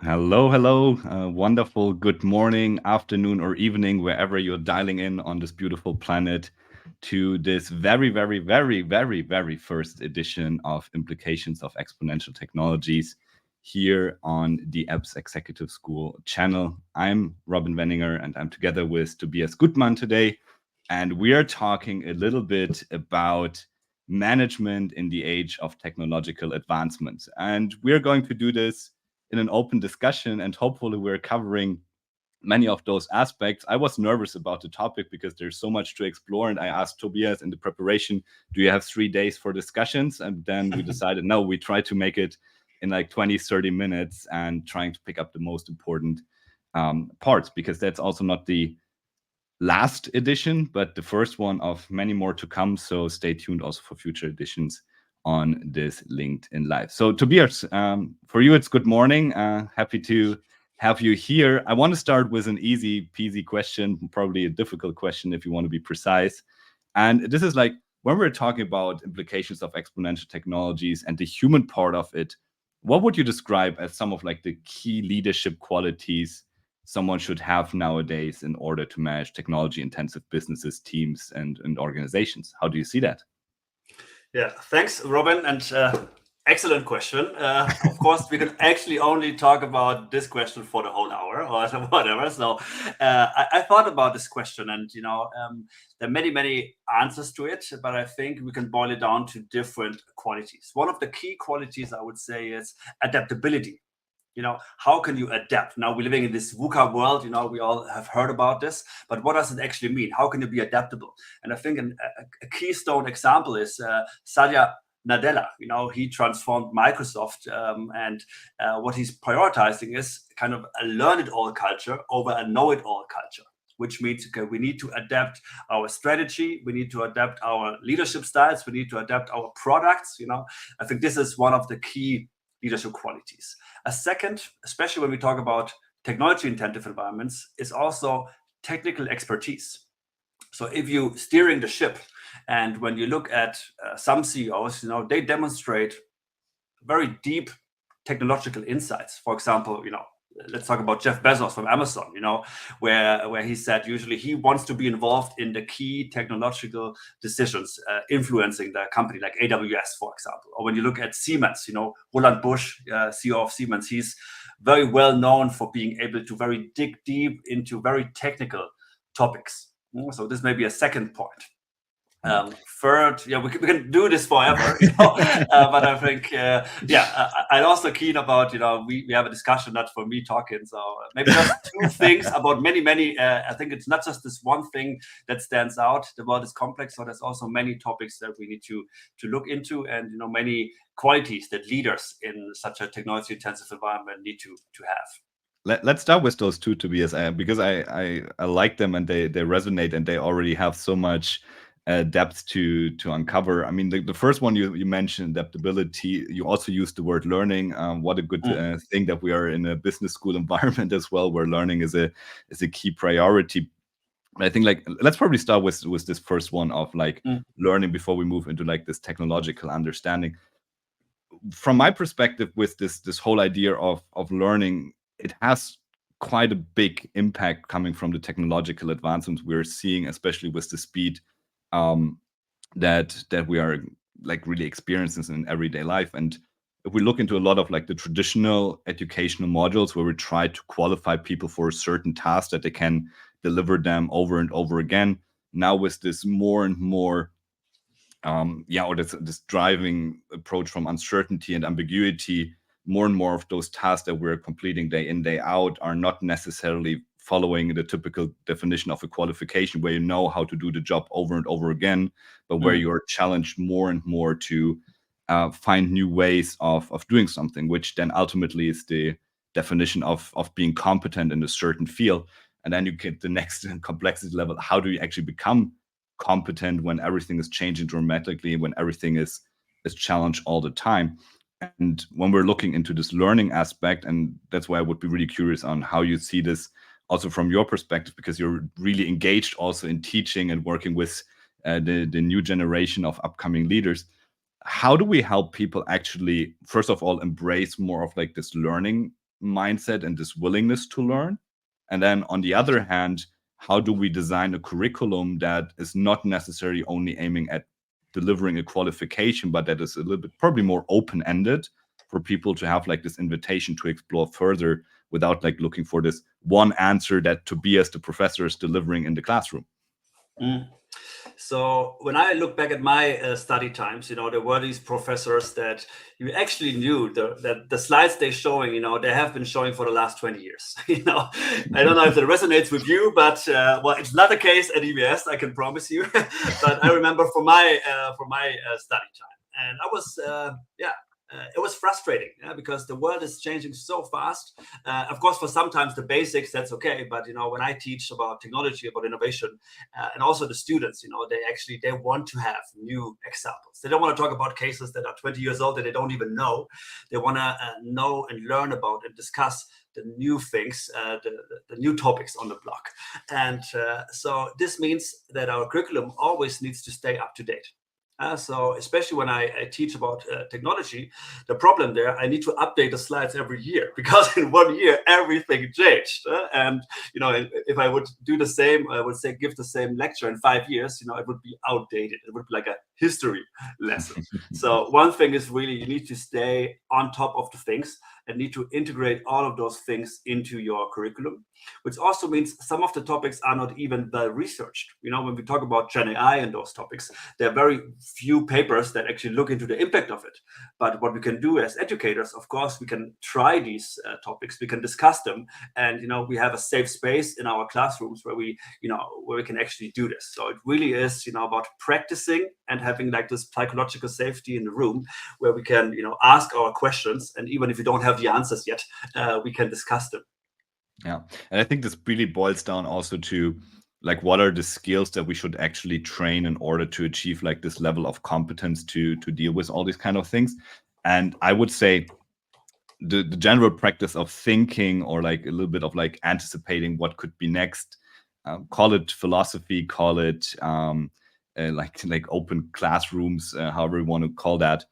Hello, hello. Wonderful good morning, afternoon, or evening, wherever you're dialing in on this beautiful planet to this very, very, very, very, very first edition of Implications of Exponential Technologies here on the Apps Executive School channel. I'm Robin Wenninger and I'm together with Tobias Gutmann today. And we are talking a little bit about management in the age of technological advancements. And we're going to do this in an open discussion, and hopefully we're covering many of those aspects. I was nervous about the topic because there's so much to explore, and I asked Tobias in the preparation, do you have 3 days for discussions? And then we decided, no, we try to make it in like 20, 30 minutes and trying to pick up the most important parts, because that's also not the last edition, but the first one of many more to come. So stay tuned also for future editions on this LinkedIn Live. So Tobias, for you, it's good morning. Happy to have you here. I want to start with an easy peasy question, probably a difficult question if you want to be precise. And this is like, when we're talking about implications of exponential technologies and the human part of it, what would you describe as some of like the key leadership qualities someone should have nowadays in order to manage technology intensive businesses, teams, and organizations? How do you see that? Yeah, thanks, Robin, and excellent question. Of course, we can actually only talk about this question for the whole hour or whatever. So I thought about this question, and there are many answers to it, but I think we can boil it down to different qualities. One of the key qualities I would say is adaptability. How can you adapt? Now we're living in this VUCA world, we all have heard about this, but what does it actually mean? How can you be adaptable? And I think a keystone example is Satya Nadella. He transformed Microsoft, and what he's prioritizing is kind of a learn-it-all culture over a know-it-all culture, which means, okay, we need to adapt our strategy, we need to adapt our leadership styles, we need to adapt our products. I think this is one of the key leadership qualities. A second, especially when we talk about technology intensive environments, is also technical expertise. So if you steering the ship, and when you look at some CEOs, they demonstrate very deep technological insights. For example, let's talk about Jeff Bezos from Amazon, where he said usually he wants to be involved in the key technological decisions influencing the company, like AWS, for example. Or when you look at Siemens, Roland Busch, CEO of Siemens, he's very well known for being able to very dig deep into very technical topics. So this may be a second point. Third, we can do this forever, but I think, I'm also keen about, we have a discussion, not for me talking. So maybe just two things about many, I think it's not just this one thing that stands out. The world is complex, so there's also many topics that we need to look into, and, many qualities that leaders in such a technology intensive environment need to have. Let's start with those two, Tobias, because I like them and they resonate and they already have so much depth to uncover. I mean, the first one you mentioned, adaptability. You also used the word learning. What a good thing that we are in a business school environment as well, where learning is a key priority. I think like let's probably start with this first one of like learning before we move into like this technological understanding. From my perspective, with this whole idea of learning, it has quite a big impact coming from the technological advancements we're seeing, especially with the speed that we are like really experiencing in everyday life. And if we look into a lot of like the traditional educational modules where we try to qualify people for a certain task that they can deliver them over and over again, now with this more and more or this driving approach from uncertainty and ambiguity, more and more of those tasks that we're completing day in, day out are not necessarily following the typical definition of a qualification where you know how to do the job over and over again, but where you're challenged more and more to find new ways of doing something, which then ultimately is the definition of being competent in a certain field. And then you get the next complexity level. How do you actually become competent when everything is changing dramatically, when everything is challenged all the time? And when we're looking into this learning aspect, and that's why I would be really curious on how you see this also from your perspective, because you're really engaged also in teaching and working with the new generation of upcoming leaders. How do we help people actually, first of all, embrace more of like this learning mindset and this willingness to learn? And then on the other hand, how do we design a curriculum that is not necessarily only aiming at delivering a qualification, but that is a little bit probably more open-ended for people to have like this invitation to explore further without like looking for this one answer that Tobias, the professor, is delivering in the classroom? Mm. So when I look back at my study times, there were these professors that you actually knew that the slides they're showing, they have been showing for the last 20 years. I don't know if that resonates with you, but well, it's not the case at EBS, I can promise you. But I remember for my study time, and I was it was frustrating because the world is changing so fast. Of course, for sometimes the basics, that's okay. But when I teach about technology, about innovation, and also the students, they want to have new examples. They don't want to talk about cases that are 20 years old that they don't even know. They want to know and learn about and discuss the new things, the new topics on the block. And so this means that our curriculum always needs to stay up to date. So especially when I teach about technology, the problem there, I need to update the slides every year because in 1 year, everything changed. And, if I would do the same, I would say, give the same lecture in 5 years, it would be outdated. It would be like a history lesson. So one thing is really, you need to stay on top of the things and need to integrate all of those things into your curriculum, which also means some of the topics are not even well researched. When we talk about Gen AI and those topics, there are very few papers that actually look into the impact of it. But what we can do as educators, of course, we can try these topics, we can discuss them, and we have a safe space in our classrooms where we can actually do this. So it really is about practicing and having like this psychological safety in the room where we can ask our questions, and even if we don't have the answers yet, we can discuss them. Yeah. And I think this really boils down also to like what are the skills that we should actually train in order to achieve like this level of competence to deal with all these kind of things. And I would say the general practice of thinking or like a little bit of like anticipating what could be next, call it philosophy, call it like open classrooms, however you want to call that,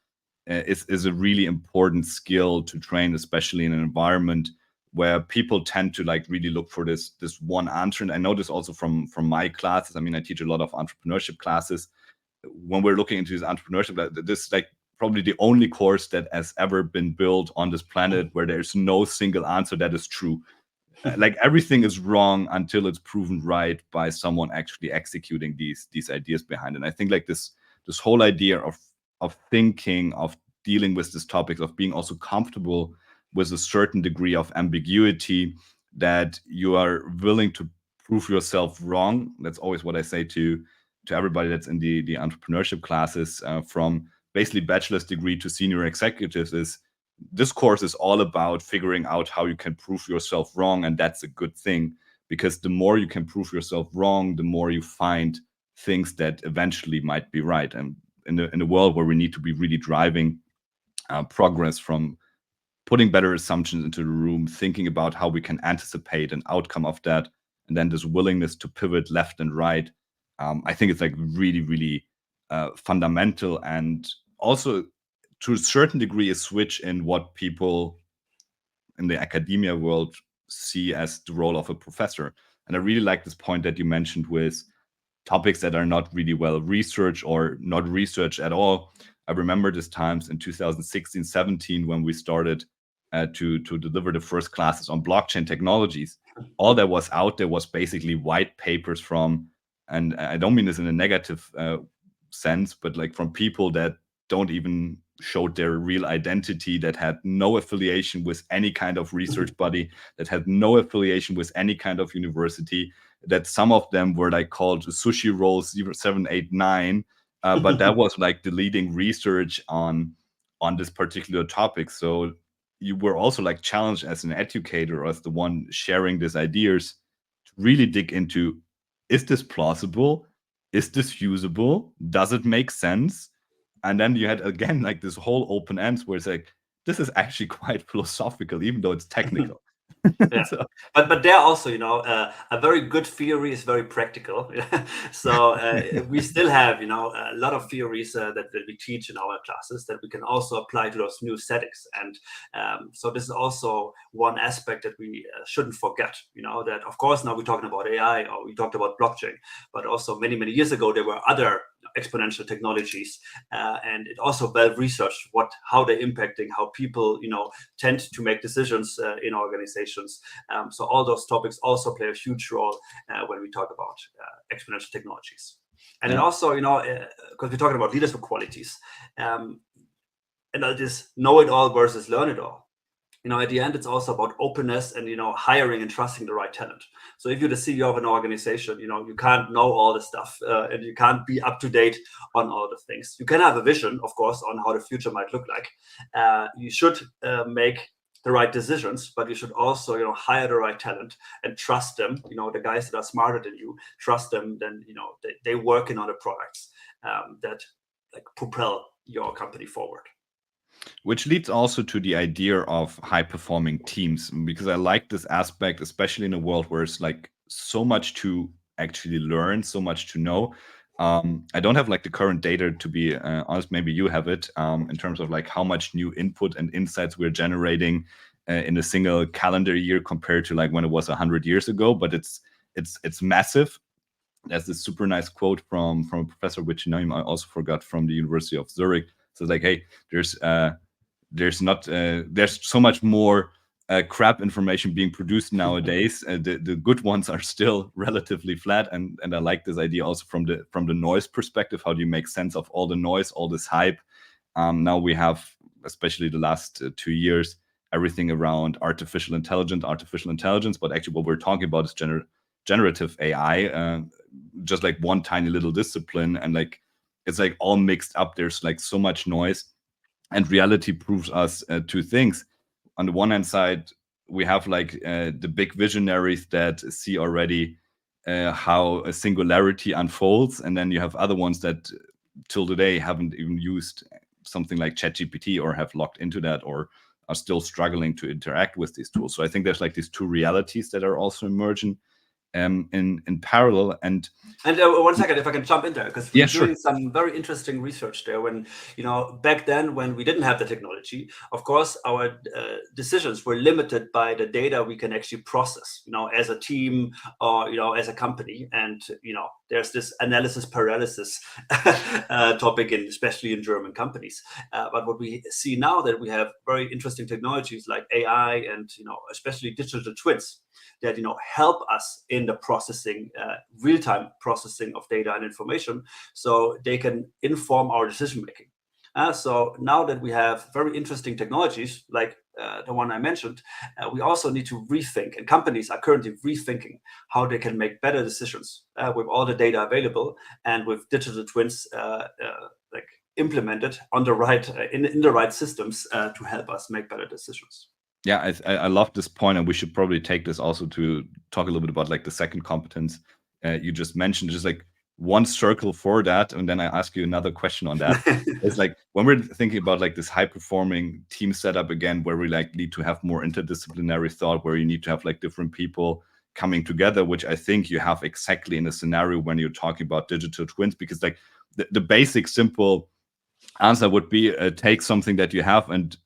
is a really important skill to train, especially in an environment where people tend to like really look for this one answer. And I know this also from my classes. I mean, I teach a lot of entrepreneurship classes. When we're looking into this entrepreneurship, this is like probably the only course that has ever been built on this planet where there's no single answer that is true. Like everything is wrong until it's proven right by someone actually executing these ideas behind it. And I think like this whole idea of thinking, of dealing with this topic, of being also comfortable with a certain degree of ambiguity, that you are willing to prove yourself wrong. That's always what I say to everybody that's in the entrepreneurship classes, from basically bachelor's degree to senior executives, is this course is all about figuring out how you can prove yourself wrong. And that's a good thing, because the more you can prove yourself wrong, the more you find things that eventually might be right. And in a world where we need to be really driving progress from putting better assumptions into the room, thinking about how we can anticipate an outcome of that, and then this willingness to pivot left and right, I think it's like really, really fundamental, and also to a certain degree a switch in what people in the academia world see as the role of a professor. And I really like this point that you mentioned with topics that are not really well researched or not researched at all. I remember these times in 2016, 17, when we started to deliver the first classes on blockchain technologies. All that was out there was basically white papers from, and I don't mean this in a negative sense, but like from people that don't even showed their real identity, that had no affiliation with any kind of research body, that had no affiliation with any kind of university, that some of them were like called sushi rolls 0789, but that was like the leading research on this particular topic. So you were also like challenged as an educator, as the one sharing these ideas, to really dig into, is this plausible? Is this usable? Does it make sense? And then you had again like this whole open ends where it's like, this is actually quite philosophical, even though it's technical. Yeah, So, but there also, a very good theory is very practical. So we still have, a lot of theories that we teach in our classes that we can also apply to those new settings. And so this is also one aspect that we shouldn't forget. That of course now we're talking about AI or we talked about blockchain, but also many years ago there were other exponential technologies, and it also well researched how they're impacting how people tend to make decisions in organizations. So all those topics also play a huge role when we talk about exponential technologies. And then yeah. also, because we're talking about leadership qualities, and this know it all versus learn it all. At the end, it's also about openness and hiring and trusting the right talent. So if you're the CEO of an organization, you can't know all the stuff, and you can't be up to date on all the things. You can have a vision, of course, on how the future might look like. You should make the right decisions, but you should also hire the right talent and trust them. The guys that are smarter than you, trust them. Then they working on the products that like propel your company forward. Which leads also to the idea of high performing teams, because I like this aspect, especially in a world where it's like so much to actually learn, so much to know. I don't have like the current data, to be honest. Maybe you have it, in terms of like how much new input and insights we're generating in a single calendar year compared to like when it was 100 years ago. But it's massive. There's this super nice quote from a professor, which name I also forgot, from the University of Zurich. So it's like, hey, there's so much more crap information being produced nowadays. The good ones are still relatively flat, and I like this idea also from the noise perspective. How do you make sense of all the noise, all this hype? Now we have, especially the last 2 years, everything around artificial intelligence. But actually, what we're talking about is generative AI, just like one tiny little discipline, and like it's like all mixed up. There's like so much noise, and reality proves us two things. On the one hand side, we have like the big visionaries that see already how a singularity unfolds, and then you have other ones that till today haven't even used something like ChatGPT or have locked into that, or are still struggling to interact with these tools. So I think there's like these two realities that are also emerging in parallel. And 1 second, if I can jump in there, because we're yeah, doing sure. some very interesting research there. When back then, when we didn't have the technology, of course, our decisions were limited by the data we can actually process. As a team or as a company, and there's this analysis paralysis topic, especially in German companies. But what we see now that we have very interesting technologies like AI and especially digital twins that help us in the processing, real-time processing of data and information, so they can inform our decision making. So now that we have very interesting technologies like the one I mentioned, we also need to rethink, and companies are currently rethinking how they can make better decisions with all the data available and with digital twins like implemented on the right in the right systems to help us make better decisions. Yeah, I love this point, and we should probably take this also to talk a little bit about like the second competence you just mentioned. Just like one circle for that, and then I ask you another question on that. It's like when we're thinking about like this high performing team setup again, where we like need to have more interdisciplinary thought, where you need to have like different people coming together, which I think you have exactly in a scenario when you're talking about digital twins, because like the basic simple answer would be take something that you have and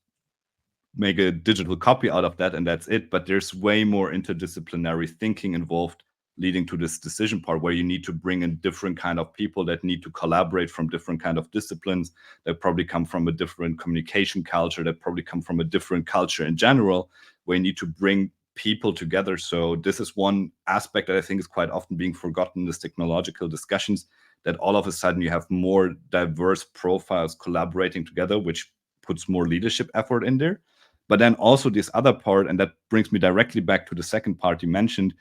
make a digital copy out of that, and that's it. But there's way more interdisciplinary thinking involved, leading to this decision part, where you need to bring in different kind of people that need to collaborate from different kind of disciplines, that probably come from a different communication culture, that probably come from a different culture in general, where you need to bring people together. So this is one aspect that I think is quite often being forgotten in these technological discussions, that all of a sudden you have more diverse profiles collaborating together, which puts more leadership effort in there. But then also this other part, and that brings me directly back to the second part you mentioned,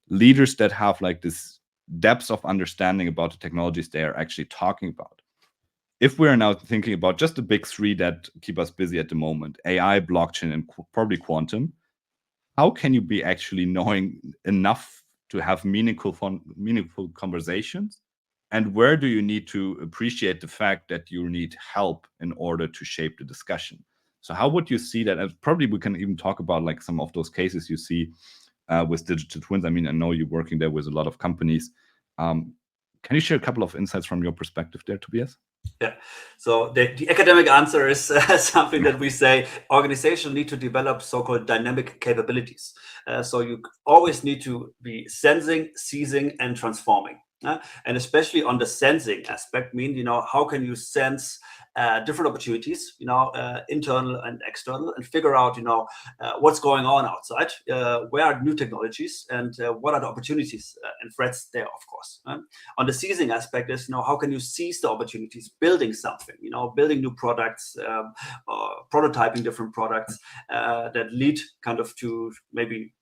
leaders that have like this depth of understanding about the technologies they are actually talking about. If we're now thinking about just the big three that keep us busy at the moment, AI, blockchain, and probably quantum, how can you be actually knowing enough to have meaningful conversations? And where do you need to appreciate the fact that you need help in order to shape the discussion? So how would you see that? And probably we can even talk about like some of those cases you see with digital twins. I mean, I know you're working there with a lot of companies. Can you share a couple of insights from your perspective there, Tobias? Yeah. So the academic answer is something that we say organizations need to develop so-called dynamic capabilities. So you always need to be sensing, seizing, and transforming. And especially on the sensing aspect, how can you sense different opportunities, internal and external, and figure out, what's going on outside, where are new technologies, and what are the opportunities and threats there, of course. On the seizing aspect is, how can you seize the opportunities, building something, building new products, or prototyping different products that lead kind of to maybe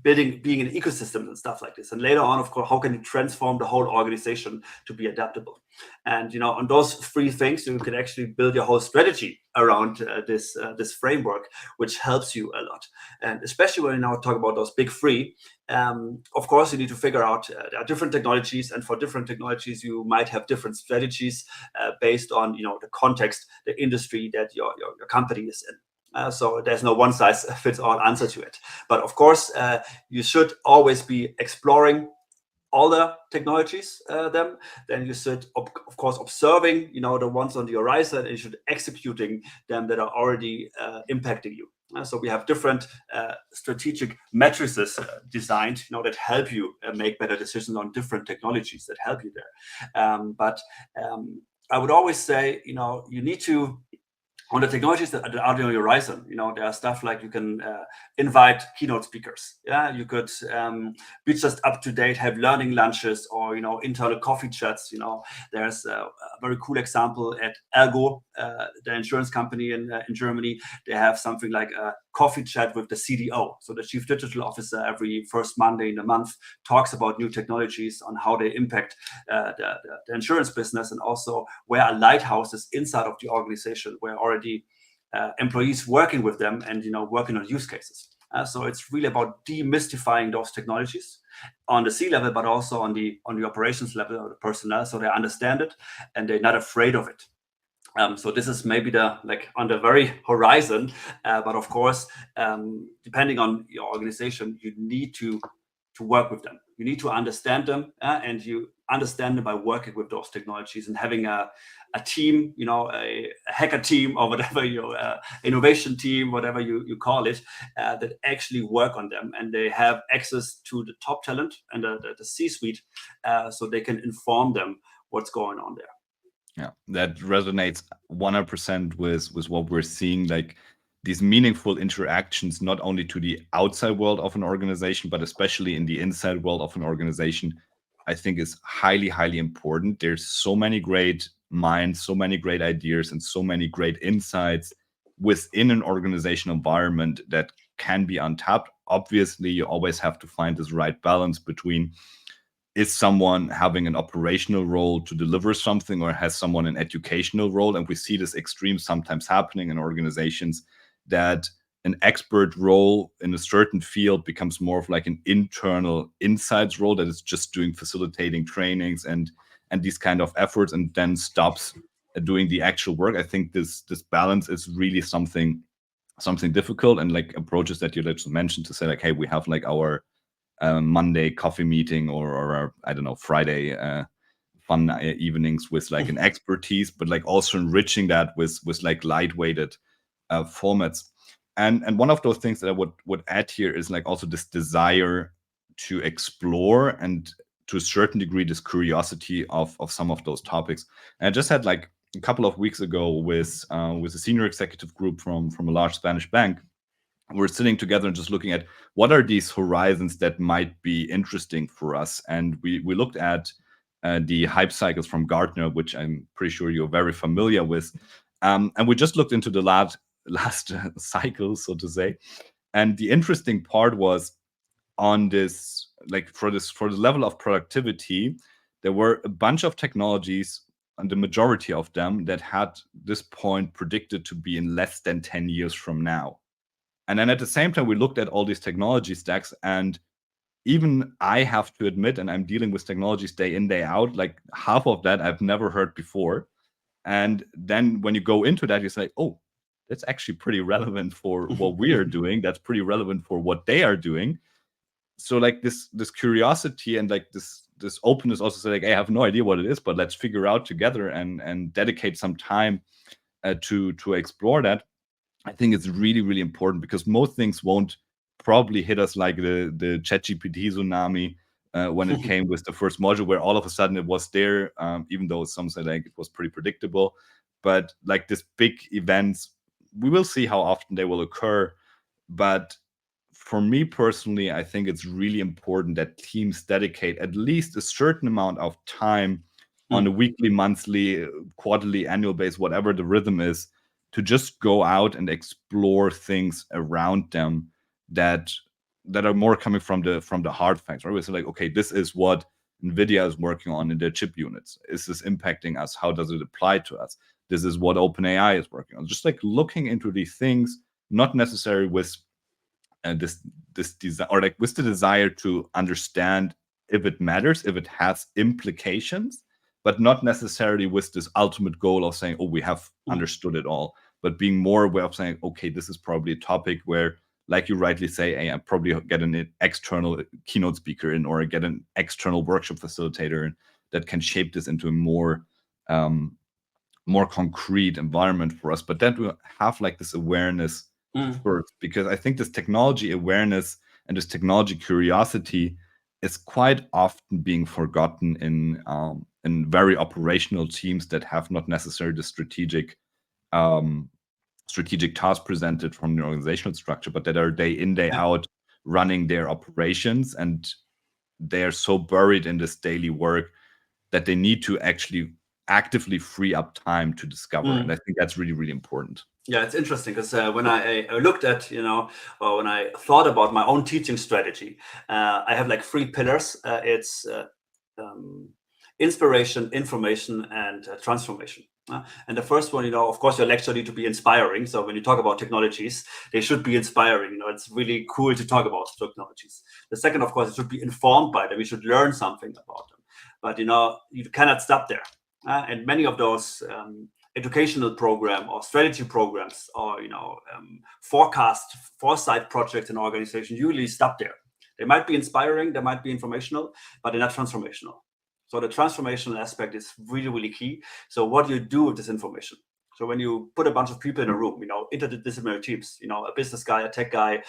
being in ecosystems and stuff like this. And later on, of course, how can you transform the whole organization to be adaptable? And on those three things, you can actually build your whole strategy around this framework, which helps you a lot. And especially when you now talk about those big three, of course, you need to figure out there are different technologies, and for different technologies, you might have different strategies based on the context, the industry that your company is in. So there's no one size fits all answer to it. But of course, you should always be exploring all the technologies. Then you should, of course, observing, the ones on the horizon, and you should executing them that are already impacting you. So we have different strategic matrices designed, that help you make better decisions on different technologies that help you there. But I would always say, you need to, on the technologies that are on your horizon, there are stuff like you can invite keynote speakers. Yeah, you could be just up to date, have learning lunches, or internal coffee chats. There's a very cool example at Ergo, the insurance company in Germany. They have something like a coffee chat with the CDO, so the chief digital officer. Every first Monday in the month talks about new technologies, on how they impact the insurance business, and also where are lighthouses inside of the organization where already employees working with them and working on use cases. So it's really about demystifying those technologies on the C level, but also on the operations level, or the personnel, so they understand it and they're not afraid of it. So this is maybe on the very horizon, but of course, depending on your organization, you need to work with them. You need to understand them, and you understand them by working with those technologies and having a team, a hacker team, or whatever your innovation team, whatever you call it, that actually work on them, and they have access to the top talent and the C-suite, so they can inform them what's going on there. Yeah, that resonates 100% with what we're seeing, like these meaningful interactions, not only to the outside world of an organization, but especially in the inside world of an organization, I think is highly, highly important. There's so many great minds, so many great ideas, and so many great insights within an organizational environment that can be untapped. Obviously, you always have to find this right balance between, is someone having an operational role to deliver something, or has someone an educational role? And we see this extreme sometimes happening in organizations, that an expert role in a certain field becomes more of like an internal insights role that is just doing facilitating trainings and these kind of efforts, and then stops doing the actual work. I think this balance is really something difficult, and like approaches that you just mentioned, to say like, hey, we have like our Monday coffee meeting, or I don't know, Friday fun evenings with like an expertise, but like also enriching that with like lightweighted formats. And one of those things that I would add here is like also this desire to explore, and to a certain degree this curiosity of some of those topics. And I just had like a couple of weeks ago with a senior executive group from a large Spanish bank. We're sitting together and just looking at what are these horizons that might be interesting for us. And we looked at the hype cycles from Gartner, which I'm pretty sure you're very familiar with. And we just looked into the last cycle, so to say. And the interesting part was, on this, like for the level of productivity, there were a bunch of technologies, and the majority of them that had this point predicted to be in less than 10 years from now. And then at the same time, we looked at all these technology stacks, and even I have to admit, and I'm dealing with technologies day in, day out, like half of that I've never heard before. And then when you go into that, you say, oh, that's actually pretty relevant for what we are doing. That's pretty relevant for what they are doing. So like this curiosity and like this openness also say like, hey, I have no idea what it is, but let's figure out together and dedicate some time to explore that. I think it's really, really important because most things won't probably hit us like the ChatGPT tsunami when it came with the first module, where all of a sudden it was there, even though some say like it was pretty predictable. But like this big events, we will see how often they will occur. But for me personally, I think it's really important that teams dedicate at least a certain amount of time on a weekly, monthly, quarterly, annual base, whatever the rhythm is, to just go out and explore things around them that are more coming from the hard facts, right? So like, okay, this is what NVIDIA is working on in their chip units. Is this impacting us? How does it apply to us? This is what OpenAI is working on. Just like looking into these things, not necessarily with this desire, or like with the desire to understand if it matters, if it has implications, but not necessarily with this ultimate goal of saying, oh, we have understood it all, but being more aware of saying, okay, this is probably a topic where, like you rightly say, hey, I probably get an external keynote speaker in, or get an external workshop facilitator in, that can shape this into a more concrete environment for us. But then we have like this awareness first, because I think this technology awareness and this technology curiosity is quite often being forgotten in very operational teams that have not necessarily the strategic tasks presented from the organizational structure, but that are day in, day out running their operations, and they are so buried in this daily work that they need to actually actively free up time to discover. And I think that's really, really important. Yeah, it's interesting because when I looked at, or when I thought about my own teaching strategy, I have like 3 pillars. It's inspiration, information, and transformation. And the first one, of course, your lecture need to be inspiring. So when you talk about technologies, they should be inspiring. It's really cool to talk about technologies. The second, of course, it should be informed by them. We should learn something about them. But, you cannot stop there. And many of those educational program or strategy programs or foresight projects in organization usually stop there. They might be inspiring, they might be informational, but they're not transformational. So the transformational aspect is really, really key. So what do you do with this information? So when you put a bunch of people in a room, interdisciplinary teams, a business guy, a tech guy,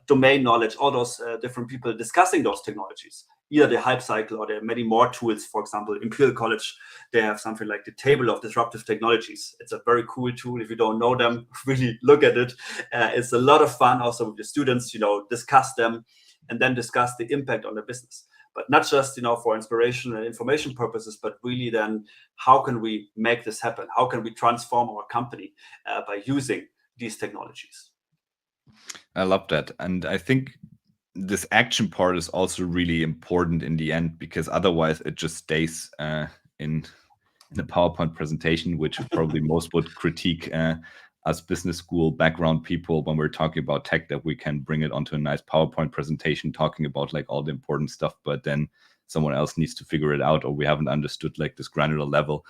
domain knowledge, all those different people discussing those technologies, either the hype cycle or there are many more tools. For example, Imperial College, they have something like the table of disruptive technologies. It's a very cool tool. If you don't know them, really look at it. It's a lot of fun also with the students, discuss them and then discuss the impact on the business. But not just, for inspiration and information purposes, but really then how can we make this happen? How can we transform our company by using these technologies? I love that. And I think this action part is also really important in the end, because otherwise it just stays in a PowerPoint presentation, which probably most would critique us business school background people when we're talking about tech, that we can bring it onto a nice PowerPoint presentation talking about like all the important stuff, but then someone else needs to figure it out, or we haven't understood like this granular level.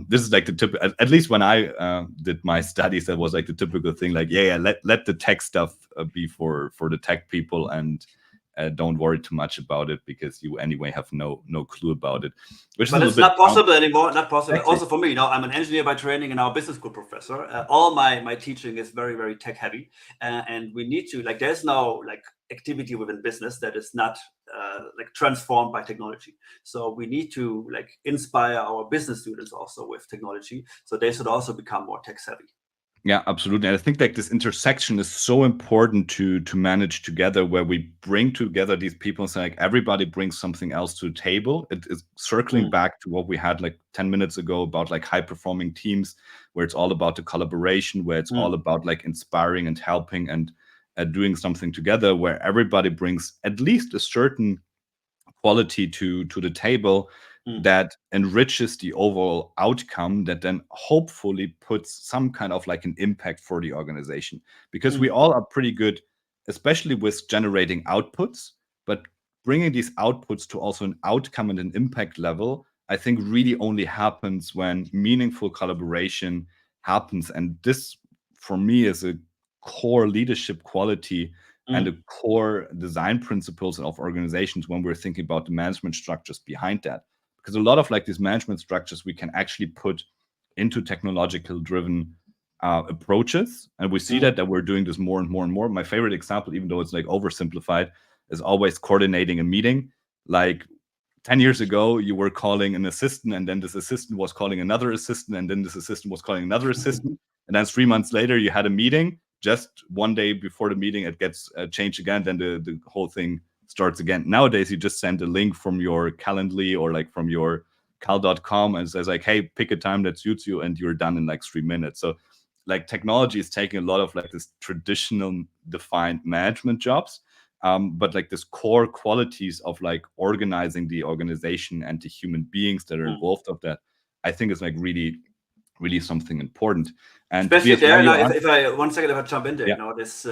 This is like the tip, at least when I did my studies, that was like the typical thing, like, let the tech stuff be for the tech people, and don't worry too much about it because you anyway have no clue about it. But it's not possible anymore. Not possible. Exactly. Also for me, I'm an engineer by training and now a business school professor. All my teaching is very, very tech heavy, and we need to there's no activity within business that is not transformed by technology. So we need to inspire our business students also with technology, so they should also become more tech savvy. Yeah, absolutely. And I think this intersection is so important to manage together, where we bring together these people and say everybody brings something else to the table. It is circling back to what we had 10 minutes ago about high performing teams, where it's all about the collaboration, where it's all about inspiring and helping and doing something together, where everybody brings at least a certain quality to the table that enriches the overall outcome, that then hopefully puts some kind of an impact for the organization. Because we all are pretty good, especially with generating outputs, but bringing these outputs to also an outcome and an impact level, I think really only happens when meaningful collaboration happens. And this, for me is a core leadership quality and Mm. a core design principles of organizations when we're thinking about the management structures behind that. Because a lot of like these management structures we can actually put into technological driven approaches, and we see that we're doing this more and more and more. My favorite example, even though it's like oversimplified, is always coordinating a meeting. Like 10 years ago, you were calling an assistant, and then this assistant was calling another assistant, and then this assistant was calling another assistant. And then 3 months later, you had a meeting. Just one day before the meeting, it gets changed again. Then the whole thing starts again. Nowadays, you just send a link from your Calendly or like from your cal.com and says like, hey, pick a time that suits you, and you're done in like 3 minutes. So like technology is taking a lot of like this traditional defined management jobs, but like this core qualities of like organizing the organization and the human beings that are involved of that, I think is like really, really something important. And Especially Tobias, while there, now, you're on, if I 1 second, if I jump in there, yeah, this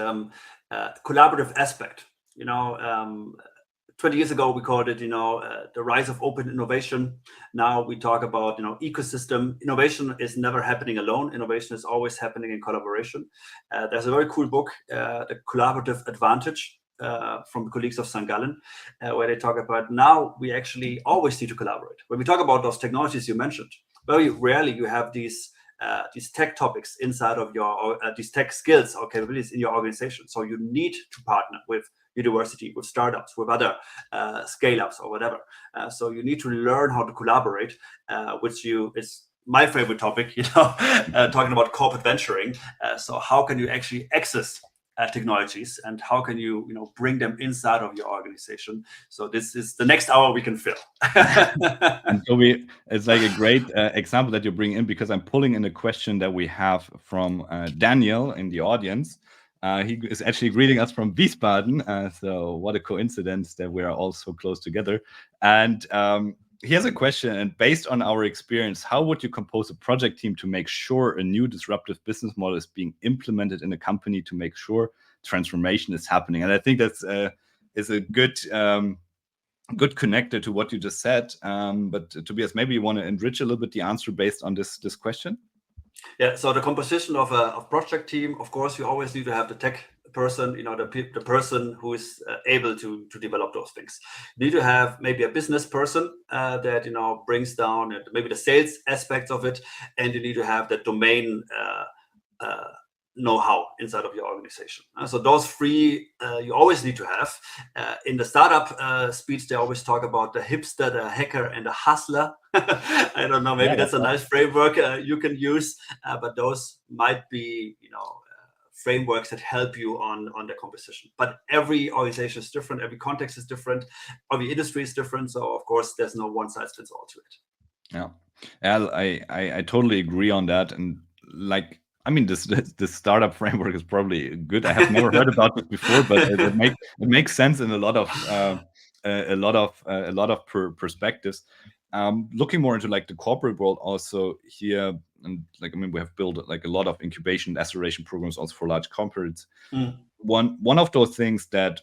collaborative aspect, 20 years ago we called it, the rise of open innovation. Now we talk about, ecosystem. Innovation is never happening alone. Innovation is always happening in collaboration. There's a very cool book, The Collaborative Advantage, from the colleagues of St. Gallen, where they talk about now we actually always need to collaborate. When we talk about those technologies you mentioned, very rarely you have these tech topics inside of your these tech skills or capabilities in your organization. So you need to partner with university, with startups, with other scale-ups or whatever. So you need to learn how to collaborate, which is my favorite topic, talking about corporate venturing. So how can you actually access technologies, and how can you bring them inside of your organization? So this is the next hour we can fill. and Toby, it's like a great example that you bring in, because I'm pulling in a question that we have from Daniel in the audience. He is actually greeting us from Wiesbaden. So what a coincidence that we are all so close together. And he has a question, and based on our experience, how would you compose a project team to make sure a new disruptive business model is being implemented in a company to make sure transformation is happening? And I think that's is a good connector to what you just said. But Tobias, maybe you want to enrich a little bit the answer based on this question. Yeah, so the composition of a project team, of course, you always need to have the tech person, the person who is able to develop those things. You need to have maybe a business person that brings down maybe the sales aspects of it, and you need to have the domain know-how inside of your organization. So those three you always need to have. In the startup speech, they always talk about the hipster, the hacker, and the hustler. I don't know, maybe that's a nice framework you can use, but those might be, frameworks that help you on the composition. But every organization is different, every context is different, every industry is different. So of course, there's no one size fits all to it. Yeah, I totally agree on that. And like, I mean, this startup framework is probably good. I have never heard about it before, but it makes sense in a lot of perspectives. Looking more into like the corporate world also here, and like, I mean, we have built like a lot of incubation and acceleration programs also for large corporates. One of those things that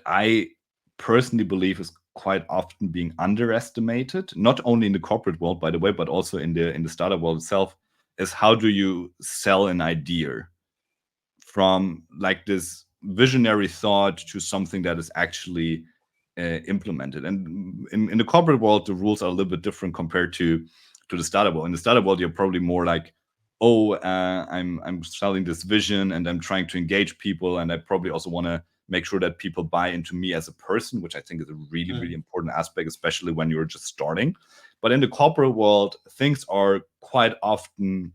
I personally believe is quite often being underestimated, not only in the corporate world, by the way, but also in the startup world itself, is how do you sell an idea from like this visionary thought to something that is actually implemented. And in the corporate world, the rules are a little bit different compared to the startup world. In the startup world, you're probably more like, oh, I'm selling this vision and I'm trying to engage people, and I probably also want to make sure that people buy into me as a person, which I think is a really, really important aspect, especially when you're just starting. But in the corporate world, things are quite often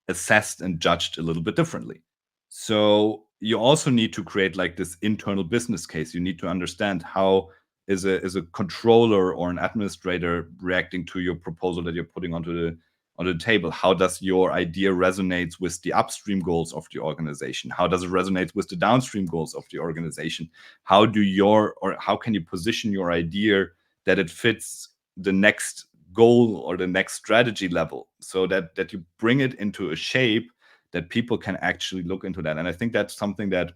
assessed and judged a little bit differently. So you also need to create like this internal business case. You need to understand how is a controller or an administrator reacting to your proposal that you're putting onto the table. How does your idea resonates with the upstream goals of the organization? How does it resonate with the downstream goals of the organization? How can you position your idea that it fits the next goal or the next strategy level, so that you bring it into a shape that people can actually look into that? And I think that's something that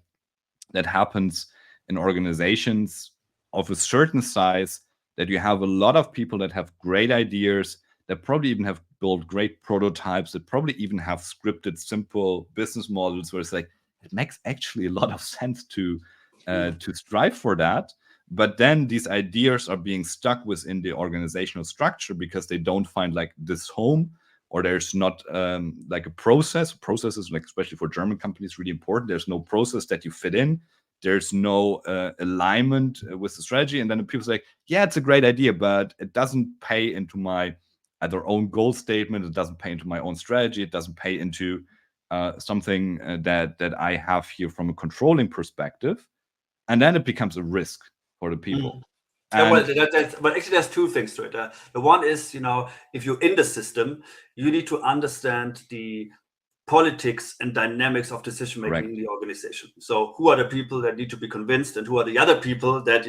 happens in organizations of a certain size, that you have a lot of people that have great ideas, that probably even have build great prototypes that probably even have scripted, simple business models where it's like, it makes actually a lot of sense to strive for that. But then these ideas are being stuck within the organizational structure because they don't find like this home, or there's not like a process. Processes, like especially for German companies, really important. There's no process that you fit in. There's no alignment with the strategy. And then people say, yeah, it's a great idea, but it doesn't pay into my either own goal statement. It doesn't pay into my own strategy. It doesn't pay into something that I have here from a controlling perspective. And then it becomes a risk for the people. Yeah, well, but actually, there's two things to it. The one is, if you're in the system, you need to understand the politics and dynamics of decision making in the organization. So, who are the people that need to be convinced, and who are the other people that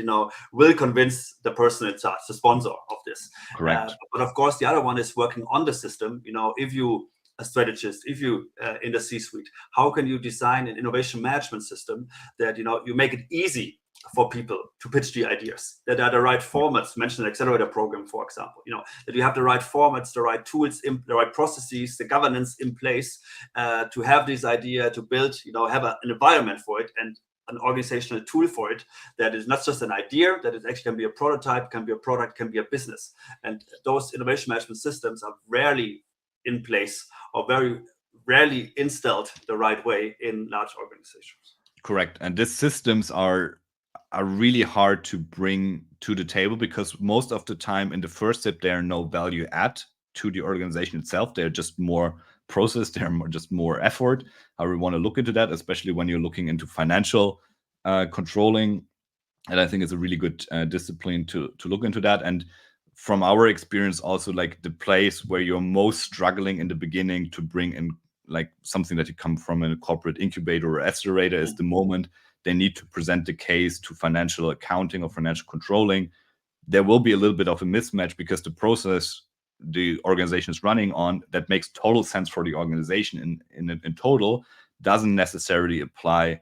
will convince the person in charge, the sponsor of this? Correct. But of course, the other one is working on the system. If you a strategist, if you in the C-suite, how can you design an innovation management system that you make it easy for people to pitch the ideas, that are the right formats, mention an accelerator program, for example, that you have the right formats, the right tools, the right processes, the governance in place to have this idea, to build, have an environment for it and an organizational tool for it that is not just an idea, that it actually can be a prototype, can be a product, can be a business. And those innovation management systems are rarely in place or very rarely installed the right way in large organizations. Correct. And these systems are really hard to bring to the table because most of the time in the first step, there are no value add to the organization itself. They're just more process, they're just more effort. How we want to look into that, especially when you're looking into financial controlling. And I think it's a really good discipline to look into that. And from our experience, also like the place where you're most struggling in the beginning to bring in like something that you come from a corporate incubator or accelerator is the moment they need to present the case to financial accounting or financial controlling. There will be a little bit of a mismatch because the process the organization is running on that makes total sense for the organization in total doesn't necessarily apply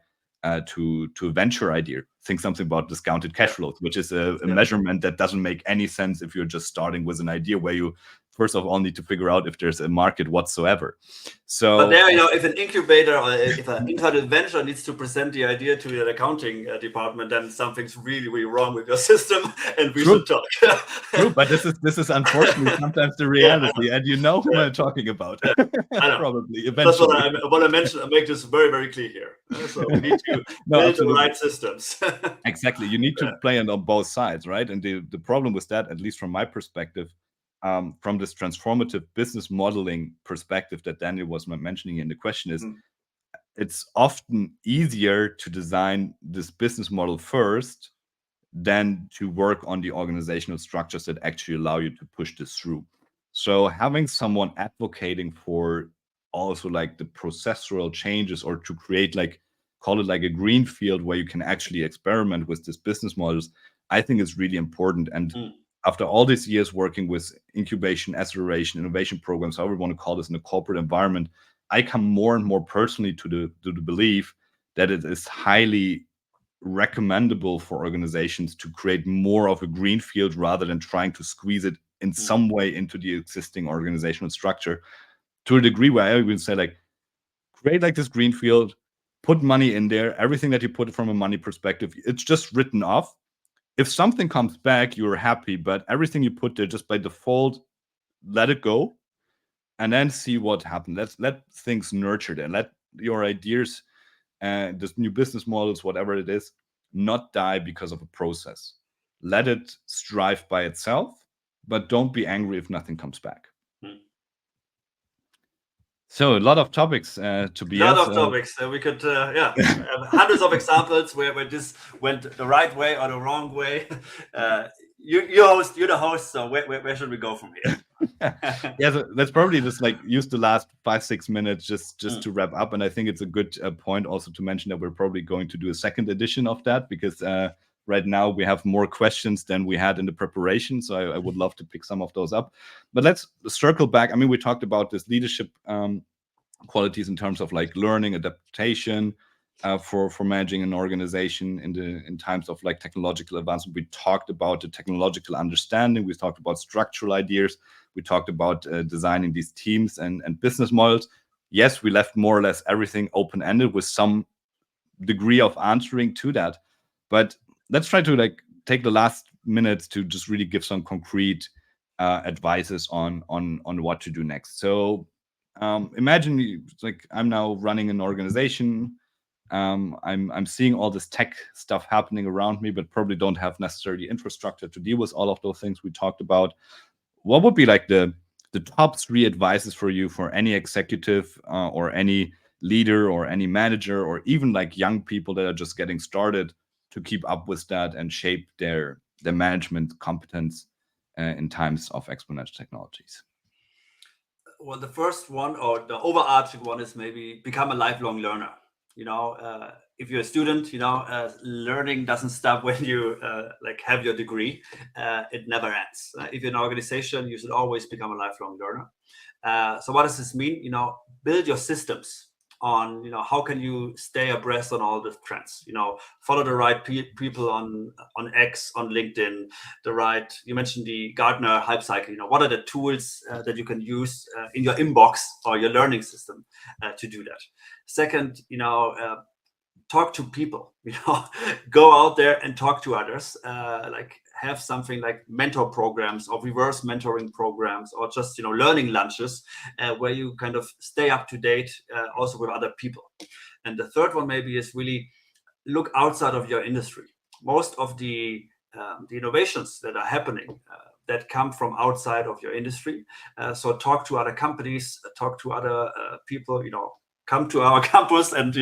to a venture idea. Think something about discounted cash flows, which is a measurement that doesn't make any sense if you're just starting with an idea where you first of all need to figure out if there's a market whatsoever. So, but there, if an incubator or if an internal venture needs to present the idea to the accounting department, then something's really, really wrong with your system, and we should talk. True, but this is unfortunately sometimes the reality, and you know who I'm talking about. I know. Probably eventually. That's what I mentioned. I make this very, very clear here. So we need to build the right systems. Exactly, you need to play it on both sides, right? And the problem with that, at least from my perspective, from this transformative business modeling perspective that Daniel was mentioning in the question is, it's often easier to design this business model first than to work on the organizational structures that actually allow you to push this through. So having someone advocating for also like the processual changes or to create like, call it like a green field where you can actually experiment with these business models, I think is really important. And after all these years working with incubation, acceleration, innovation programs, however you want to call this in a corporate environment, I come more and more personally to the belief that it is highly recommendable for organizations to create more of a green field rather than trying to squeeze it in some way into the existing organizational structure, to a degree where I would say like, create like this green field, put money in there, everything that you put from a money perspective, it's just written off. If something comes back, you're happy, but everything you put there just by default, let it go and then see what happens. Let things nurture and let your ideas and this new business models, whatever it is, not die because of a process. Let it strive by itself, but don't be angry if nothing comes back. So a lot of topics, Tobias. A lot of topics. We could, have hundreds of examples where this went the right way or the wrong way. You're the host, so where should we go from here? Yeah, so let's probably just like use the last 5-6 minutes just to wrap up. And I think it's a good point also to mention that we're probably going to do a second edition of that because right now we have more questions than we had in the preparation. So I would love to pick some of those up. But let's circle back. I mean, we talked about this leadership qualities in terms of like learning, adaptation, for managing an organization in times of like technological advancement. We talked about the technological understanding. We talked about structural ideas. We talked about designing these teams and business models. Yes, we left more or less everything open-ended with some degree of answering to that. But let's try to like take the last minutes to just really give some concrete advices on what to do next. So imagine like I'm now running an organization. I'm seeing all this tech stuff happening around me, but probably don't have necessarily infrastructure to deal with all of those things we talked about. What would be like the top three advices for you for any executive or any leader or any manager or even like young people that are just getting started to keep up with that and shape their management competence in times of exponential technologies? Well, the first one or the overarching one is maybe become a lifelong learner. If you're a student, learning doesn't stop when you like have your degree. It never ends. If you're an organization, you should always become a lifelong learner. So what does this mean? Build your systems on, how can you stay abreast on all the trends? Follow the right people on X, on LinkedIn, you mentioned the Gartner hype cycle. What are the tools that you can use in your inbox or your learning system to do that? Second, talk to people, go out there and talk to others, like have something like mentor programs or reverse mentoring programs or just, learning lunches where you kind of stay up to date also with other people. And the third one maybe is really look outside of your industry. Most of the innovations that are happening that come from outside of your industry. So talk to other companies, talk to other people, come to our campus and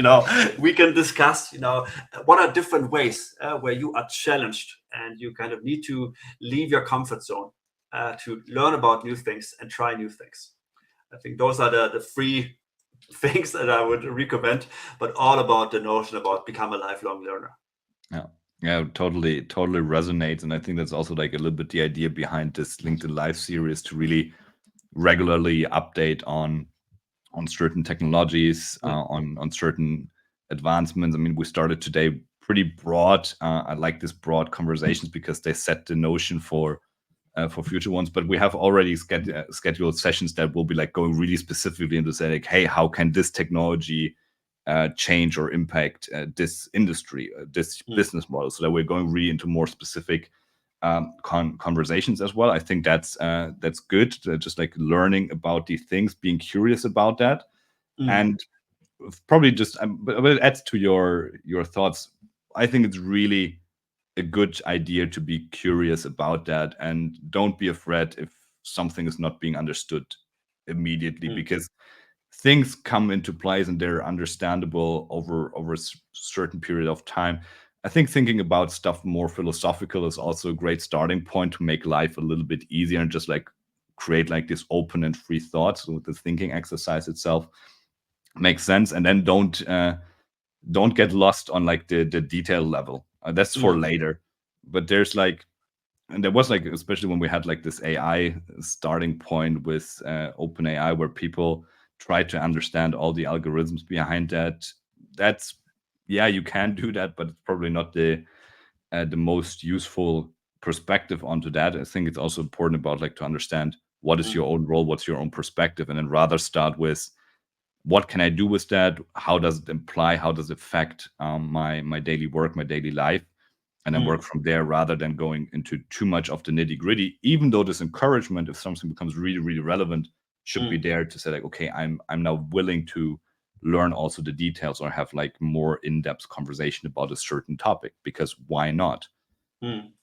we can discuss what are different ways where you are challenged and you kind of need to leave your comfort zone to learn about new things and try new things. I think those are the three things that I would recommend, but all about the notion about become a lifelong learner. Yeah, totally resonates. And I think that's also like a little bit the idea behind this LinkedIn Live series, to really regularly update on certain technologies, on certain advancements. I mean, we started today pretty broad. I like these broad conversations because they set the notion for future ones. But we have already scheduled sessions that will be like going really specifically into say like, hey, how can this technology change or impact this industry, this business model? So that we're going really into more specific conversations as well. I think that's good. Just like learning about these things, being curious about that, and probably just. But it adds to your thoughts. I think it's really a good idea to be curious about that, and don't be afraid if something is not being understood immediately, because things come into place and they're understandable over a certain period of time. I think thinking about stuff more philosophical is also a great starting point to make life a little bit easier and just like create like this open and free thoughts. So the thinking exercise itself makes sense, and then don't get lost on like the detail level. That's for later. But there's like, and there was like, especially when we had like this AI starting point with OpenAI, where people try to understand all the algorithms behind that. That's, yeah, you can do that, but it's probably not the most useful perspective onto that. I think it's also important about like to understand what is your own role, what's your own perspective, and then rather start with what can I do with that? How does it imply? How does it affect my daily work, my daily life? And then work from there, rather than going into too much of the nitty gritty. Even though this encouragement, if something becomes really, really relevant, should be there to say like, okay, I'm now willing to learn also the details or have like more in-depth conversation about a certain topic, because why not?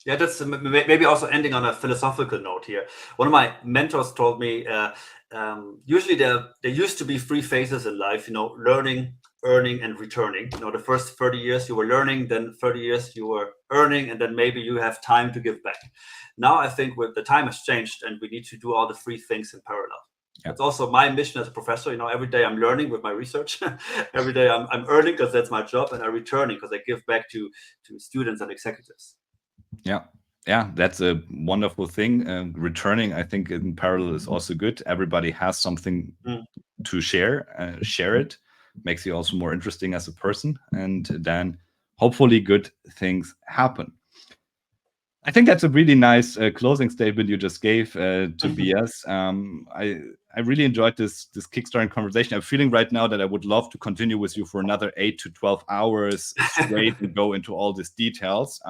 Yeah, that's maybe also ending on a philosophical note here. One of my mentors told me usually there used to be three phases in life, learning, earning, and returning. The first 30 years you were learning, then 30 years you were earning, and then maybe you have time to give back. Now I think the time has changed and we need to do all the three things in parallel. Yeah. That's also my mission as a professor. Every day I'm learning with my research. Every day I'm earning because that's my job, and I'm returning because I give back to students and executives. Yeah, that's a wonderful thing. Returning, I think, in parallel is also good. Everybody has something to share. Share it makes you also more interesting as a person, and then hopefully good things happen. I think that's a really nice closing statement you just gave, Tobias. I really enjoyed this kickstarting conversation. I'm feeling right now that I would love to continue with you for another 8 to 12 hours straight and go into all these details.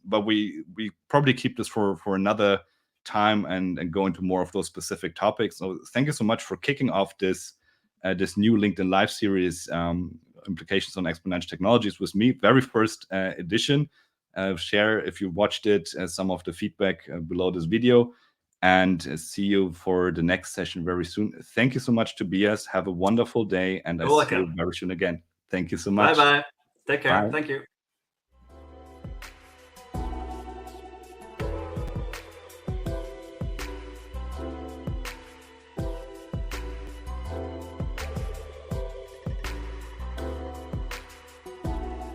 But we probably keep this for another time and go into more of those specific topics. So thank you so much for kicking off this new LinkedIn Live series, implications on exponential technologies, with me, very first edition. Share, if you watched it, some of the feedback below this video, and see you for the next session very soon. Thank you so much, Tobias. Have a wonderful day, and I see you very soon again. Thank you so much. Bye-bye. Take care. Bye. Thank you.